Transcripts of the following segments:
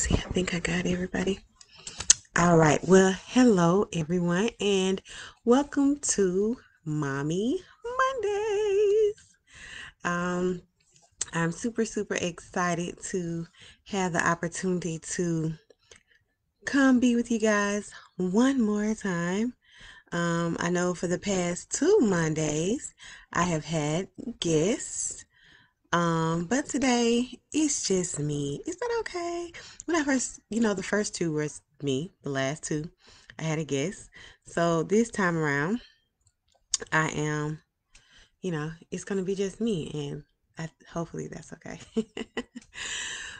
see. I think I got everybody. All right. Well, hello, everyone, and welcome to Mommy Mondays. Um, I'm super excited to have the opportunity to come be with you guys one more time. I know for the past two Mondays, I have had guests. But today it's just me. Is that okay? When I first, the first two was me. The last two, I had a guest. So this time around, I am, it's gonna be just me, and hopefully that's okay.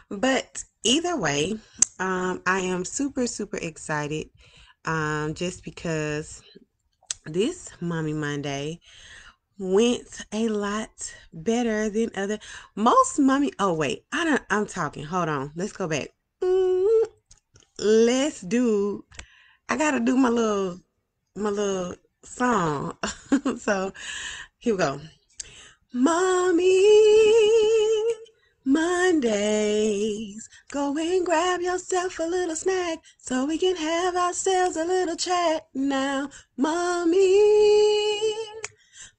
But either way, I am super excited. Just because this Mommy Monday went a lot better than other most mommy. Oh wait, I'm talking. Hold on. Let's go back. Mm, let's do. I gotta do my little song. So here we go. Mommy Mondays. Go and grab yourself a little snack so we can have ourselves a little chat now. Mommy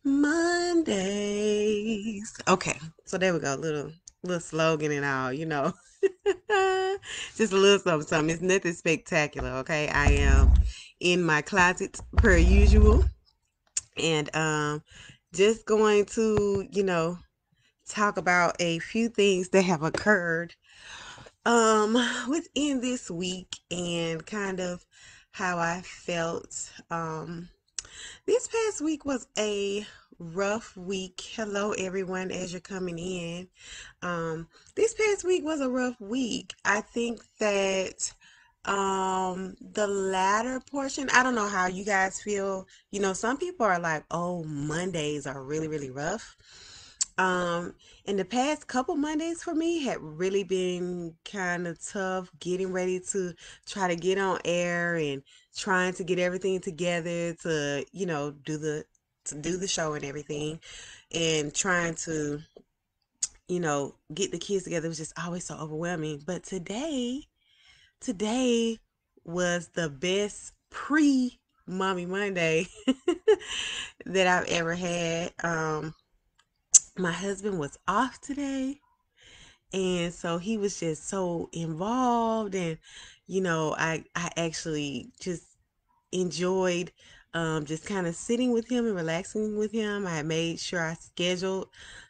Mondays. Okay, so there we go. Little slogan and all. Just a little something. It's nothing spectacular. Okay, I am in my closet per usual, and just going to talk about a few things that have occurred within this week and kind of how I felt. This past week was a rough week. Hello, everyone, as you're coming in. This past week was a rough week. I think that the latter portion, I don't know how you guys feel. Some people are like, oh, Mondays are really rough. In the past couple Mondays for me had really been kind of tough getting ready to try to get on air and trying to get everything together to, do the show and everything and trying to, get the kids together. It was just always so overwhelming. But today was the best pre Mommy Monday that I've ever had. My husband was off today, and so he was just so involved, and I actually just enjoyed just kind of sitting with him and relaxing with him. I made sure I scheduled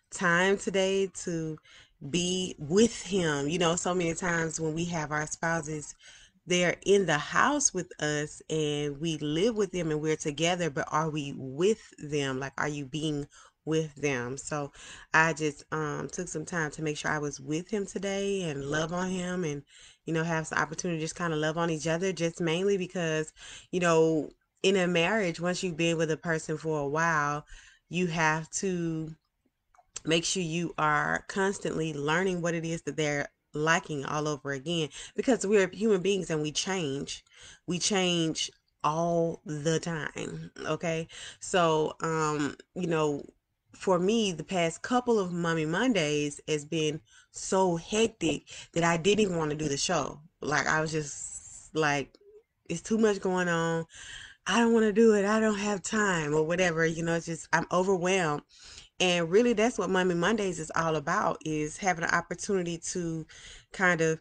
time today to be with him. So many times when we have our spouses, they're in the house with us and we live with them and we're together, but are we with them? Like, are you being with them? So I just took some time to make sure I was with him today and love on him and have some opportunity to just kind of love on each other, just mainly because you know in a marriage, once you've been with a person for a while, you have to make sure you are constantly learning what it is that they're liking all over again, because we're human beings and we change all the time. Okay, so for me, the past couple of Mommy Mondays has been so hectic that I didn't even want to do the show. Like, I was just like, it's too much going on. I don't want to do it. I don't have time or whatever. It's just I'm overwhelmed. And really, that's what Mommy Mondays is all about, is having an opportunity to kind of,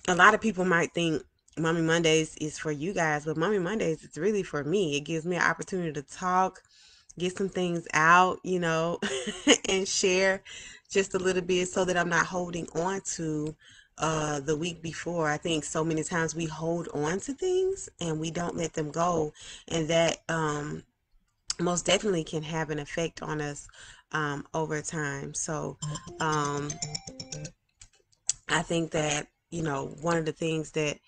a lot of people might think Mommy Mondays is for you guys, but Mommy Mondays is really for me. It gives me an opportunity to talk, get some things out, and share just a little bit so that I'm not holding on to the week before. I think so many times we hold on to things and we don't let them go, and that most definitely can have an effect on us over time. So um, I think that, one of the things that,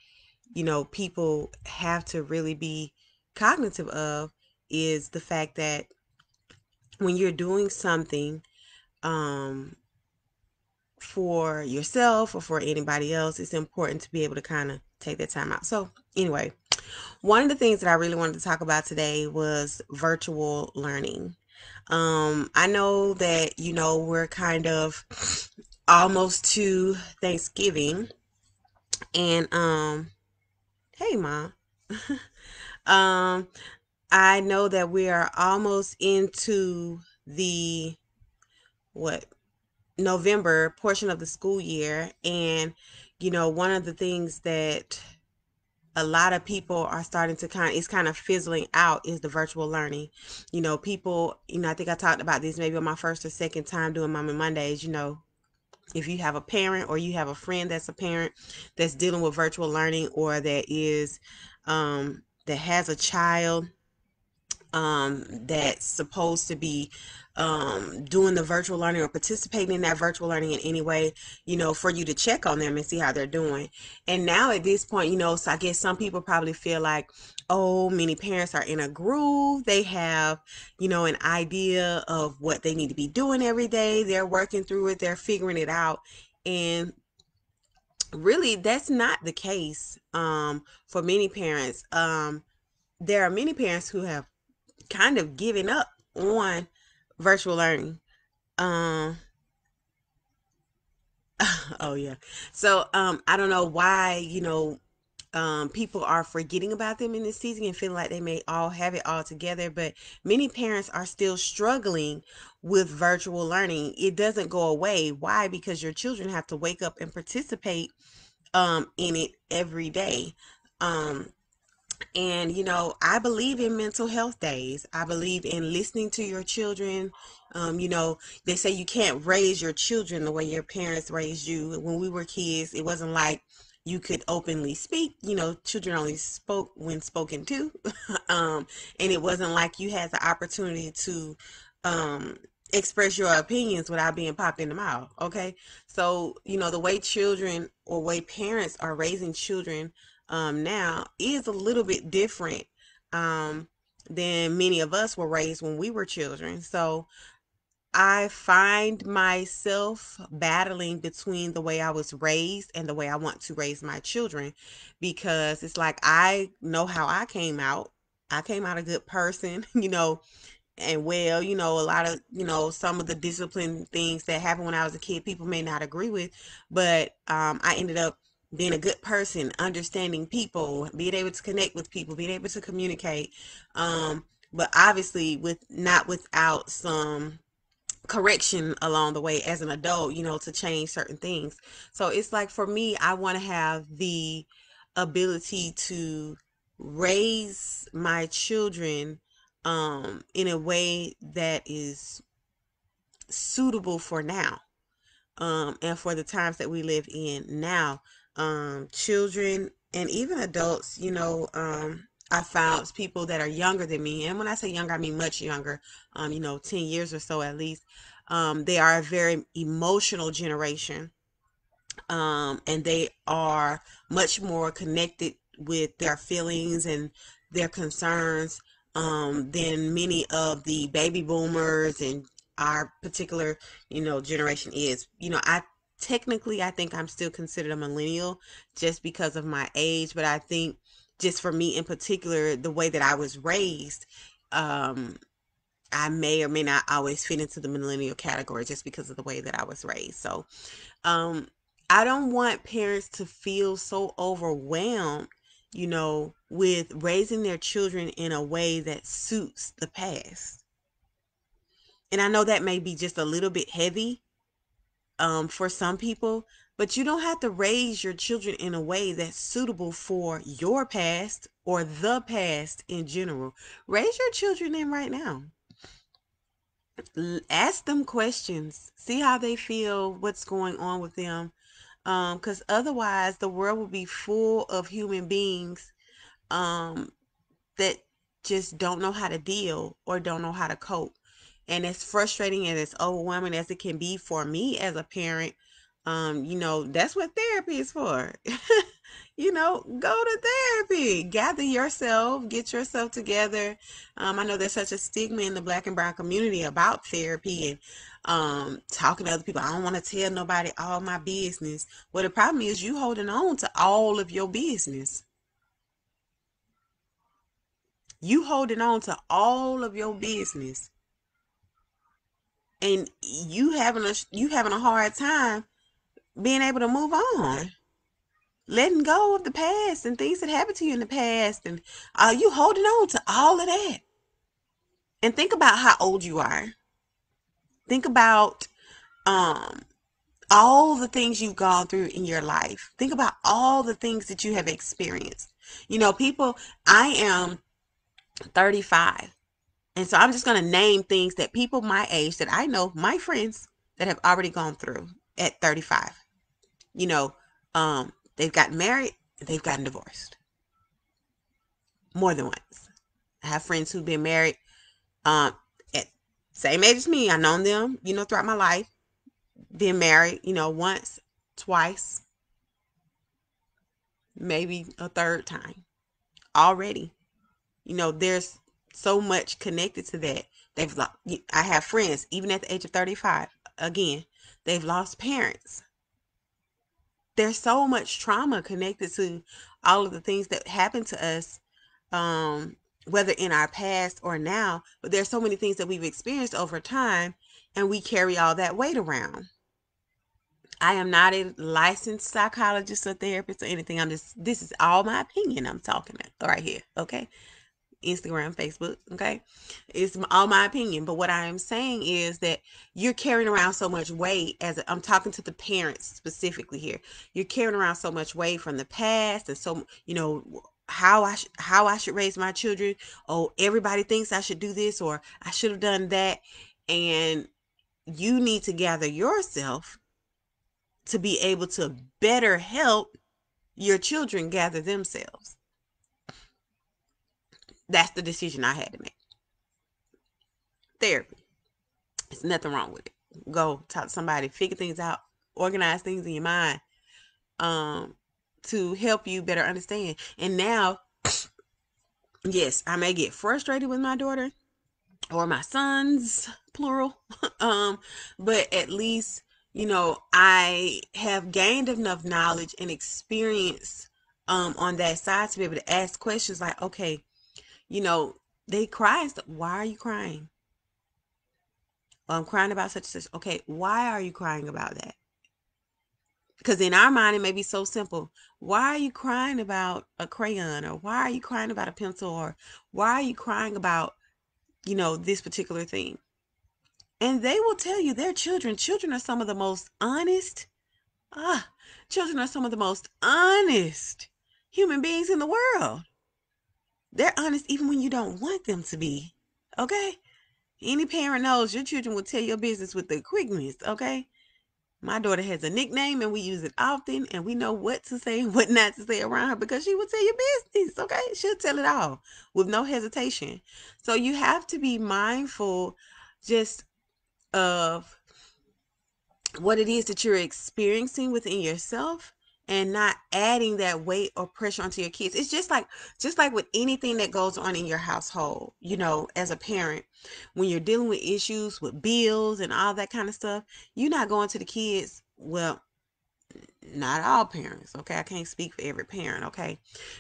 people have to really be cognitive of is the fact that when you're doing something um, for yourself or for anybody else, it's important to be able to kind of take that time out. So, anyway, one of the things that I really wanted to talk about today was virtual learning. I know that, we're kind of almost to Thanksgiving, And hey mom. um I know that we are almost into the what November portion of the school year, and one of the things that a lot of people are starting to kind of fizzling out is the virtual learning. People, I think I talked about this maybe on my first or second time doing Mommy Mondays. If you have a parent or you have a friend that's a parent that's dealing with virtual learning, or that has a child that's supposed to be doing the virtual learning or participating in that virtual learning in any way, for you to check on them and see how they're doing. And now at this point, so I guess some people probably feel like, oh, many parents are in a groove. They have, an idea of what they need to be doing every day. They're working through it, they're figuring it out. And really, that's not the case for many parents. There are many parents who have kind of giving up on virtual learning. Um, oh yeah. So I don't know why, people are forgetting about them in this season and feeling like they may all have it all together, but many parents are still struggling with virtual learning. It doesn't go away. Why? Because your children have to wake up and participate in it every day. Um, And, I believe in mental health days. I believe in listening to your children. They say you can't raise your children the way your parents raised you. When we were kids, it wasn't like you could openly speak. Children only spoke when spoken to. um, and it wasn't like you had the opportunity to um, express your opinions without being popped in the mouth. Okay. So, the way children or way parents are raising children now is a little bit different um, than many of us were raised when we were children. So I find myself battling between the way I was raised and the way I want to raise my children, because it's like I know how I came out. I came out a good person, and well, a lot of, some of the discipline things that happened when I was a kid, people may not agree with, but I ended up being a good person, understanding people, being able to connect with people, being able to communicate. But obviously, with not without some correction along the way as an adult, to change certain things. So it's like for me, I want to have the ability to raise my children in a way that is suitable for now, and for the times that we live in now. Children and even adults, I found people that are younger than me. And when I say younger, I mean much younger, 10 years or so at least. They are a very emotional generation, and they are much more connected with their feelings and their concerns than many of the baby boomers and our particular, generation is. I think I'm still considered a millennial just because of my age, but I think just for me in particular, the way that I was raised, um, I may or may not always fit into the millennial category just because of the way that I was raised. So, um, I don't want parents to feel so overwhelmed, with raising their children in a way that suits the past. And I know that may be just a little bit heavy for some people, but you don't have to raise your children in a way that's suitable for your past or the past in general. Raise your children in right now. Ask them questions. See how they feel, what's going on with them. Because otherwise, the world will be full of human beings um, that just don't know how to deal or don't know how to cope. And as frustrating and as overwhelming as it can be for me as a parent, that's what therapy is for. Go to therapy, gather yourself, get yourself together. I know there's such a stigma in the Black and brown community about therapy and talking to other people. I don't want to tell nobody all my business. Well, the problem is you holding on to all of your business. You holding on to all of your business, and you having a hard time being able to move on. letting go of the past and things that happened to you in the past, and you holding on to all of that. And think about how old you are. Think about um all the things you've gone through in your life. Think about all the things that you have experienced. People, I am 35. And so I'm just going to name things that people my age that I know, my friends that have already gone through at 35. You know, they've gotten married, they've gotten divorced more than once. I have friends who've been married at same age as me. I've known them, throughout my life. Been married, once, twice, maybe a third time already. There's so much connected to that. I have friends, even at the age of 35, again, they've lost parents. There's so much trauma connected to all of the things that happen to us, whether in our past or now, but there's so many things that we've experienced over time, and we carry all that weight around. I am not a licensed psychologist or therapist or anything. This is all my opinion I'm talking about right here. Okay. Instagram, Facebook, okay? It's all my opinion. But what I am saying is that you're carrying around so much weight. I'm talking to the parents specifically here. You're carrying around so much weight from the past, and so, how I should raise my children. Oh, everybody thinks I should do this, or I should have done that. And you need to gather yourself to be able to better help your children gather themselves. That's the decision I had to make. Therapy. There's nothing wrong with it. Go talk to somebody, figure things out, organize things in your mind, to help you better understand. And now, yes, I may get frustrated with my daughter or my sons, plural. But at least, I have gained enough knowledge and experience on that side to be able to ask questions like, okay, they cry and stuff. Why are you crying? Well, I'm crying about such and such. Okay, why are you crying about that? Because in our mind, it may be so simple. Why are you crying about a crayon? Or why are you crying about a pencil? Or why are you crying about, this particular thing? And they will tell you they're children. Children are some of the most honest. Ah, children are some of the most honest human beings in the world. They're honest even when you don't want them to be. Okay? Any parent knows your children will tell your business with the quickness. Okay? My daughter has a nickname and we use it often, and we know what to say and what not to say around her because she will tell your business. Okay? She'll tell it all with no hesitation. So you have to be mindful just of what it is that you're experiencing within yourself, and not adding that weight or pressure onto your kids. It's just like with anything that goes on in your household, as a parent, when you're dealing with issues with bills and all that kind of stuff, you're not going to the kids. Well, not all parents, okay? I can't speak for every parent, okay?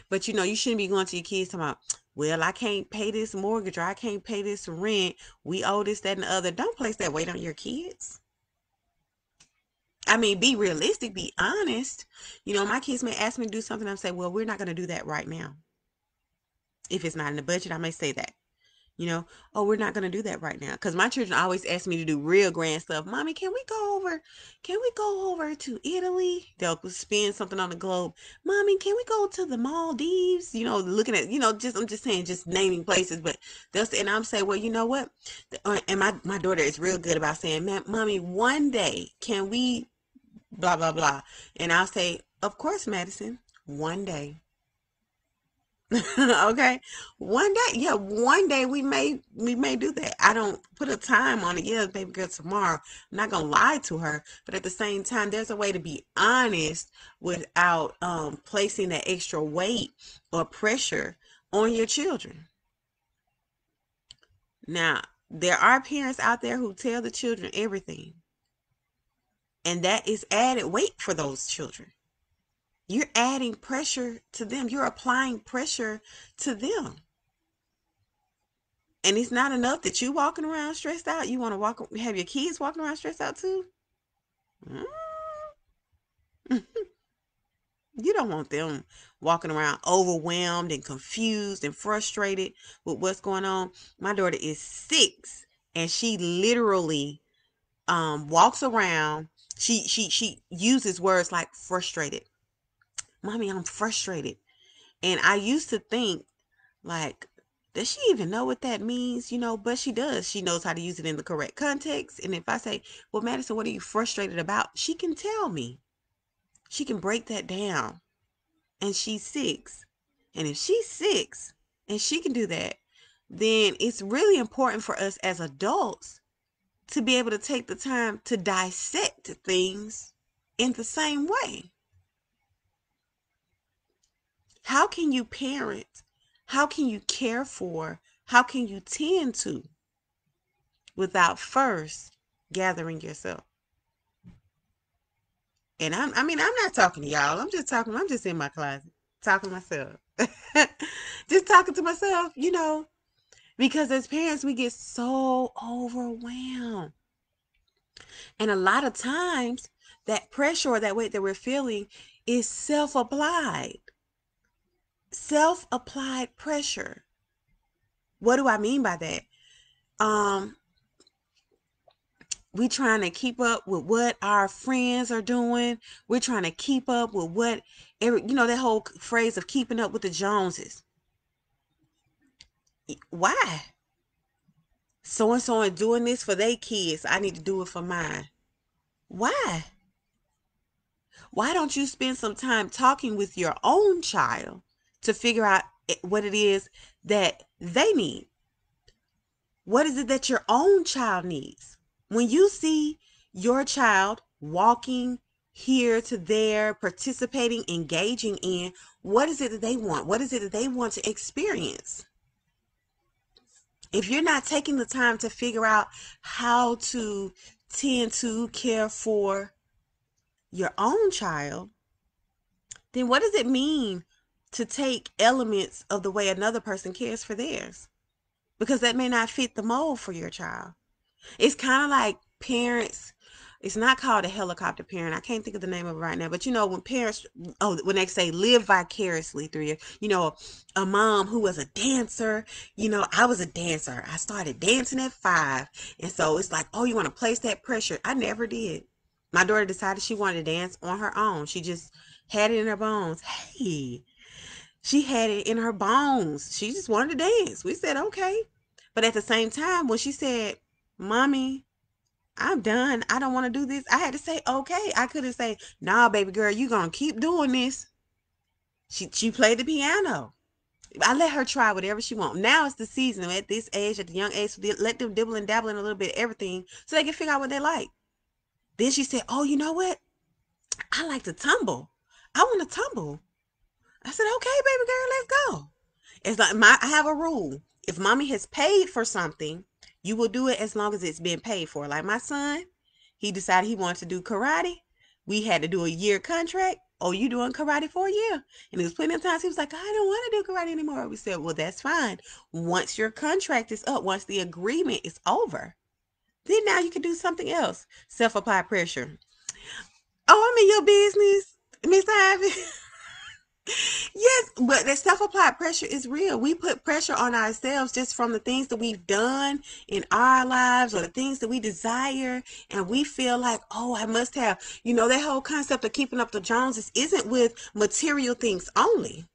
But you shouldn't be going to your kids talking about, well, I can't pay this mortgage, or I can't pay this rent. We owe this, that, and the other. Don't place that weight on your kids. I mean, be realistic, be honest. My kids may ask me to do something. I'm say, well, we're not going to do that right now. If it's not in the budget, I may say that. Oh, we're not going to do that right now. Because my children always ask me to do real grand stuff. Mommy, can we go over to Italy? They'll spend something on the globe. Mommy, can we go to the Maldives? Looking at, I'm just saying, just naming places. But they'll say, and I'm saying, well, you know what? And my daughter is real good about saying, Mommy, one day, can we blah, blah, blah. And I'll say, of course, Madison, one day. Okay, one day, yeah, one day we may do that. I don't put a time on it. Yeah, baby girl, tomorrow. I'm not gonna lie to her, but at the same time, there's a way to be honest without placing that extra weight or pressure on your children. Now, there are parents out there who tell the children everything, and that is added weight for those children. You're adding pressure to them. You're applying pressure to them. And it's not enough that you walking around stressed out. You want to have your kids walking around stressed out too? Mm. You don't want them walking around overwhelmed and confused and frustrated with what's going on. My daughter is 6 and she literally walks around. She uses words like frustrated. Mommy, I'm frustrated. And I used to think, like, does she even know what that means? But she does. She knows how to use it in the correct context. And if I say, well, Madison, what are you frustrated about? She can tell me. She can break that down. And she's 6. And if she's 6 and she can do that, then it's really important for us as adults to be able to take the time to dissect things in the same way. How can you parent? How can you care for? How can you tend to without first gathering yourself? And I'm not talking to y'all. I'm just in my closet talking to myself. Just talking to myself, because as parents, we get so overwhelmed. And a lot of times, that pressure or that weight that we're feeling is self-applied. Self-applied pressure. What do I mean by that? Um, we trying to keep up with what our friends are doing. We're trying to keep up with that whole phrase of keeping up with the Joneses. Why? So and so are doing this for their kids. I need to do it for mine. Why? Why don't you spend some time talking with your own child to figure out what it is that they need? What is it that your own child needs? When you see your child walking here to there, participating, engaging in, what is it that they want? What is it that they want to experience? If you're not taking the time to figure out how to tend to care for your own child, then what does it mean to take elements of the way another person cares for theirs? Because that may not fit the mold for your child. It's kind of like parents. It's not called a helicopter parent. I can't think of the name of it right now. But when parents, when they say live vicariously through you, a mom who was a dancer, I was a dancer. I started dancing at 5. And so it's like, oh, you want to place that pressure. I never did. My daughter decided she wanted to dance on her own. She just had it in her bones. Hey, she had it in her bones. She just wanted to dance. We said, okay. But at the same time, when she said, Mommy, I'm done, I don't want to do this, I had to say, okay. I couldn't say, nah, baby girl, you going to keep doing this. She played the piano. I let her try whatever she wants. Now it's the season at this age, at the young age, so let them dibble and dabble in a little bit of everything so they can figure out what they like. Then she said, oh, you know what? I like to tumble. I want to tumble. I said, okay, baby girl, let's go. It's like I have a rule. If mommy has paid for something, you will do it as long as it's been paid for. Like my son, he decided he wanted to do karate. We had to do a year contract. Oh, you doing karate for a year? And it was plenty of times he was like, I don't want to do karate anymore. We said, well, that's fine. Once your contract is up, once the agreement is over, then now you can do something else. Self-applied pressure. Oh, I'm in your business, Miss Ivy. Yes, but that self-applied pressure is real. We put pressure on ourselves just from the things that we've done in our lives or the things that we desire, and we feel like, oh, I must have. That whole concept of keeping up the Joneses isn't with material things only.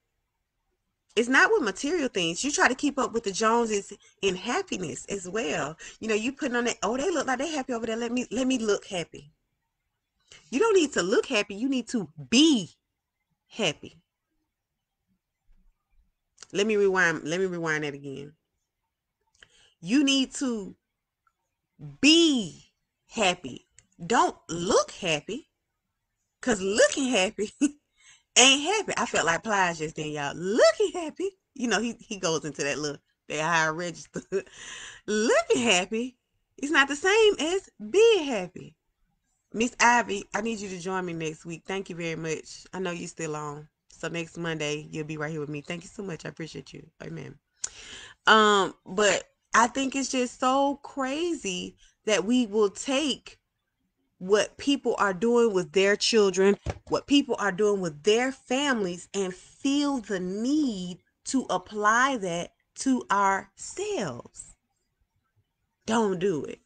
It's not with material things. You try to keep up with the Joneses in happiness as well. You putting on that, oh, they look like they happy over there. Let me look happy. You don't need to look happy. You need to be happy. Let me rewind that again. You need to be happy. Don't look happy, because looking happy ain't happy. I felt like Plies just then, y'all. Looking happy. He goes into that higher register. Looking happy is not the same as being happy. Miss Ivy, I need you to join me next week. Thank you very much. I know you're still on. So next Monday, you'll be right here with me. Thank you so much. I appreciate you. Amen. But I think it's just so crazy that we will take what people are doing with their children, what people are doing with their families, and feel the need to apply that to ourselves. Don't do it.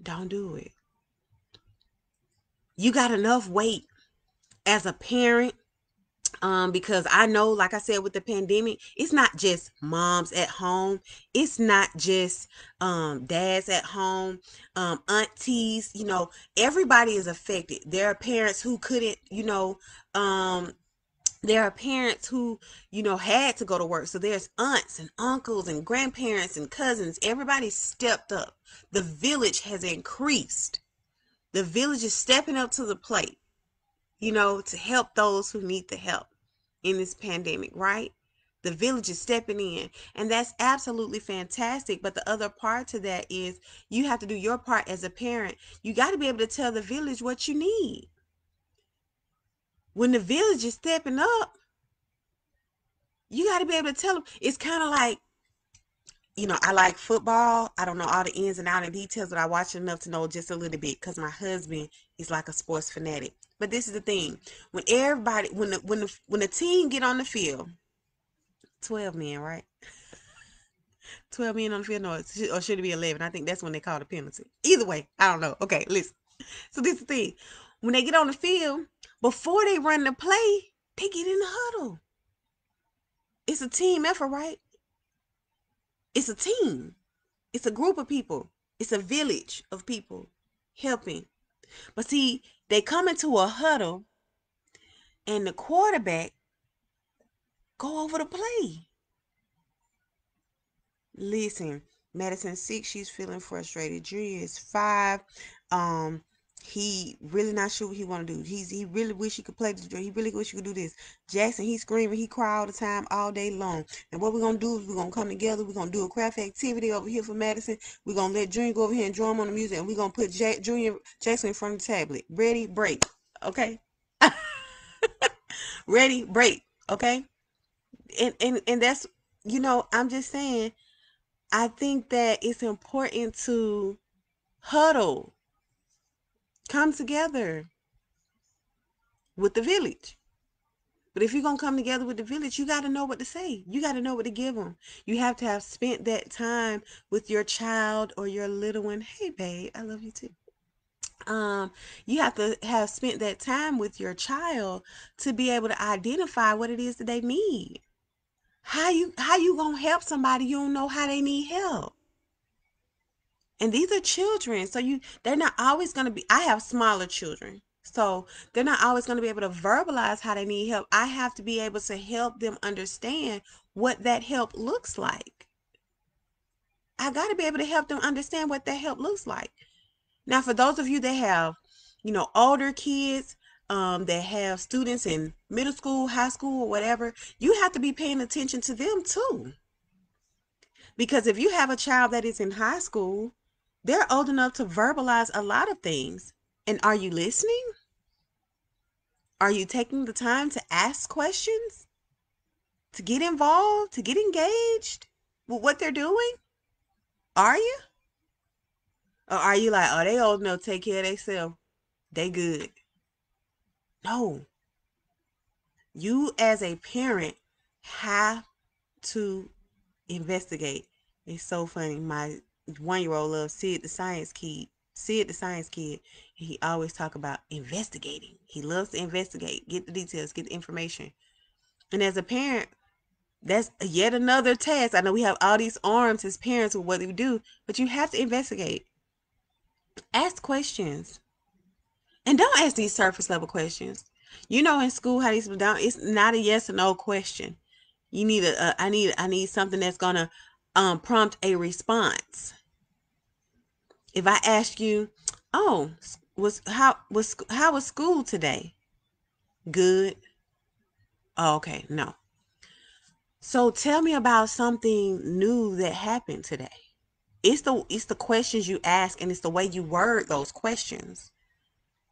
Don't do it. You got enough weight as a parent, because I know, like I said, with the pandemic, it's not just moms at home, it's not just dads at home, aunties, everybody is affected. There are parents who couldn't, there are parents who, had to go to work. So there's aunts and uncles and grandparents and cousins. Everybody stepped up. The village has increased. The village is stepping up to the plate, to help those who need the help in this pandemic, right? The village is stepping in, and that's absolutely fantastic. But the other part to that is you have to do your part as a parent. You got to be able to tell the village what you need. When the village is stepping up, you got to be able to tell them. It's kind of like, I like football. I don't know all the ins and outs and details, but I watch enough to know just a little bit because my husband is like a sports fanatic. But this is the thing: when everybody, when the team get on the field, 12 men, right? 12 men on the field, no, or should it be 11? I think that's when they call the penalty. Either way, I don't know. Okay, listen. So this is the thing: when they get on the field, before they run the play, they get in the huddle. It's a team effort, right? It's a team. It's a group of people. It's a village of people helping. But see, they come into a huddle and the quarterback go over the play. Listen, Madison 6, she's feeling frustrated. Junior is 5. He really not sure what he want to do. He really wish he could play this. He really wish he could do this. Jackson, he's screaming. He cry all the time, all day long. And what we're gonna do is we're gonna come together. We're gonna do a craft activity over here for Madison. We're gonna let Junior go over here and drum on the music, and we're gonna put Junior Jackson in front of the tablet. Ready, break. Okay. Ready, break. Okay. And that's, I'm just saying. I think that it's important to huddle, come together with the village. But if you're going to come together with the village, you got to know what to say. You got to know what to give them. You have to have spent that time with your child or your little one. Hey, babe, I love you too. You have to have spent that time with your child to be able to identify what it is that they need. How you going to help somebody you don't know how they need help? And these are children. So they're not always going to be, I have smaller children. So they're not always going to be able to verbalize how they need help. I have to be able to help them understand what that help looks like. I got to be able to help them understand what that help looks like. Now, for those of you that have, older kids, that have students in middle school, high school, or whatever, you have to be paying attention to them too. Because if you have a child that is in high school, they're old enough to verbalize a lot of things. And are you listening? Are you taking the time to ask questions? To get involved? To get engaged with what they're doing? Are you? Or are you like, oh, they old enough to take care of themselves? They good. No. You as a parent have to investigate. It's so funny. My 1-year-old loves Sid the Science Kid. Sid the Science Kid. He always talk about investigating. He loves to investigate, get the details, get the information. And as a parent, that's yet another task. I know we have all these arms as parents with what we do, but you have to investigate. Ask questions. And don't ask these surface level questions. In school how these down, it's not a yes or no question. You need I need something that's gonna prompt a response. If I ask you, oh, how was school today? Good. Oh, okay, no. So tell me about something new that happened today. It's the questions you ask, and it's the way you word those questions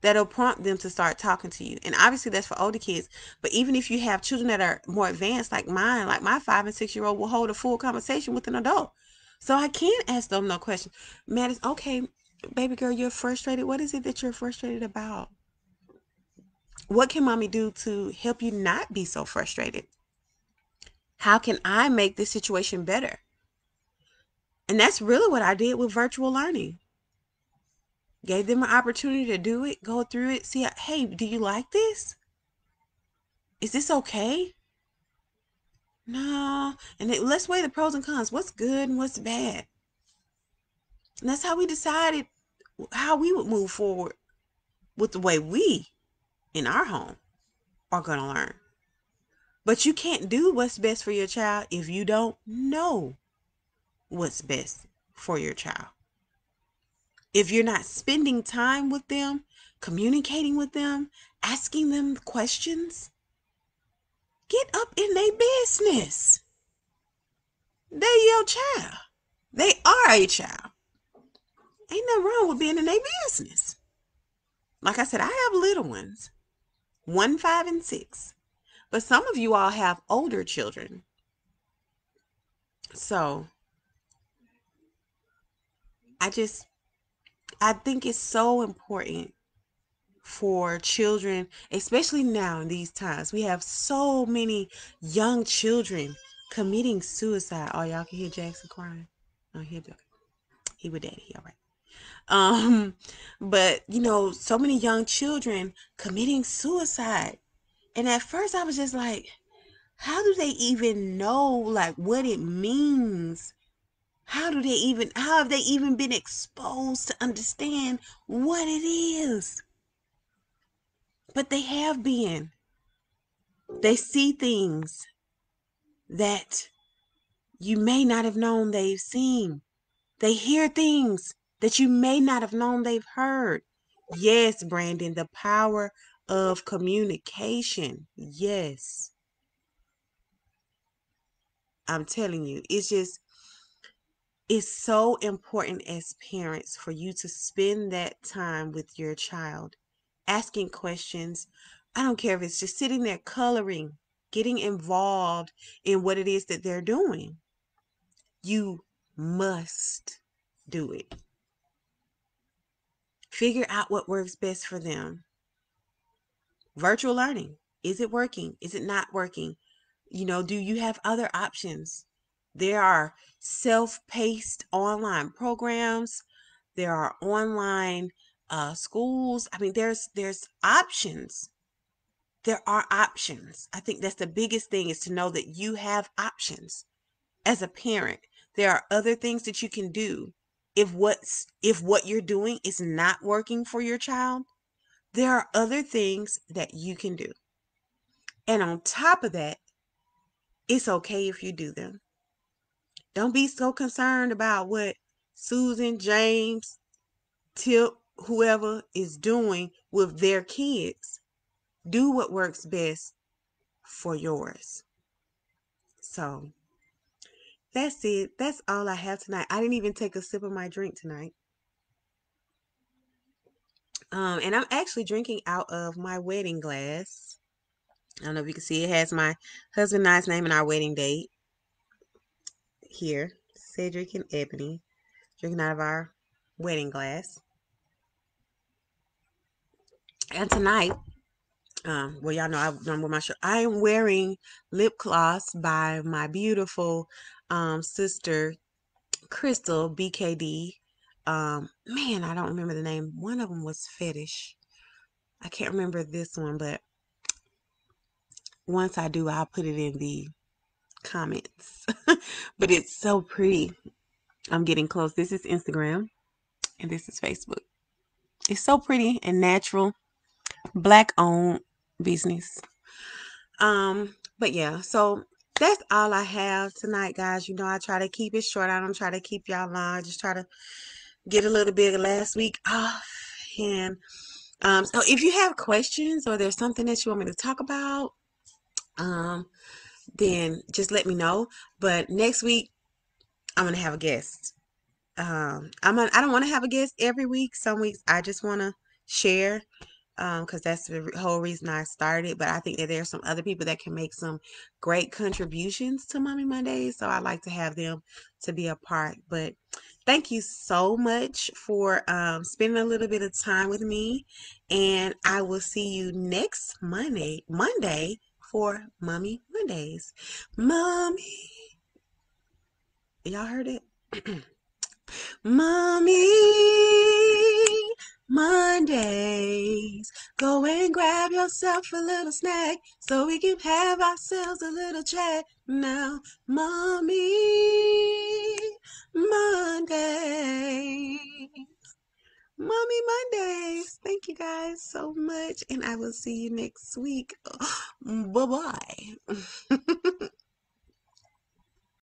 that'll prompt them to start talking to you. And obviously that's for older kids. But even if you have children that are more advanced like mine, like my 5 and 6 year old will hold a full conversation with an adult. So I can't ask them no question. Man, it's okay. Baby girl, you're frustrated. What is it that you're frustrated about? What can mommy do to help you not be so frustrated? How can I make this situation better? And that's really what I did with virtual learning. Gave them an opportunity to do it, go through it, see, hey, do you like this? Is this okay? No. And then let's weigh the pros and cons. What's good and what's bad? And that's how we decided how we would move forward with the way we in our home are going to learn. But you can't do what's best for your child if you don't know what's best for your child. If you're not spending time with them, communicating with them, asking them questions, get up in their business. They your child. They are a child. Ain't nothing wrong with being in their business. Like I said, I have little ones, 1, 5, and 6. But some of you all have older children. So I think it's so important for children, especially now in these times. We have so many young children committing suicide. Oh, y'all can hear Jackson crying. Oh, he with daddy. All right. But so many young children committing suicide. And at first I was just like, how do they even know like what it means? How have they even been exposed to understand what it is? But they have been. They see things that you may not have known they've seen. They hear things that you may not have known they've heard. Yes, Brandon, the power of communication. Yes. I'm telling you, it's so important as parents for you to spend that time with your child, asking questions. I don't care if it's just sitting there coloring, getting involved in what it is that they're doing. You must do it. Figure out what works best for them. Virtual learning. Is it working? Is it not working? Do you have other options? There are self-paced online programs. There are online schools. I mean, there's options. There are options. I think that's the biggest thing, is to know that you have options as a parent. There are other things that you can do. If what you're doing is not working for your child, there are other things that you can do. And on top of that, it's okay if you do them. Don't be so concerned about what Susan, James, Tip, whoever is doing with their kids. Do what works best for yours. So that's it. That's all I have tonight. I didn't even take a sip of my drink tonight. And I'm actually drinking out of my wedding glass. I don't know if you can see, it has my husband and I's name and our wedding date here. Cedric and Ebony, drinking out of our wedding glass. And tonight, well, y'all know I'm with my shirt. I am wearing lip gloss by my beautiful sister Crystal BKD. Man, I don't remember the name. One of them was Fetish. I can't remember this one, but once I do, I'll put it in the comments. But it's so pretty. I'm getting close. This is Instagram and this is Facebook. It's so pretty and natural. Black owned business. But yeah, so that's all I have tonight, guys. I try to keep it short. I don't try to keep y'all long. I just try to get a little bit of last week off. And so if you have questions or there's something that you want me to talk about, then just let me know. But next week I'm gonna have a guest. I don't want to have a guest every week. Some weeks I just want to share because that's the whole reason I started. But I think that there's some other people that can make some great contributions to Mommy Mondays. So I like to have them to be a part. But thank you so much for spending a little bit of time with me. And I will see you next Monday for Mommy Mondays. Mommy, y'all heard it? Mommy Mondays. Go and grab yourself a little snack so we can have ourselves a little chat. Now, Mommy Monday. Mommy Mondays. Thank you guys so much, and I will see you next week. Bye bye.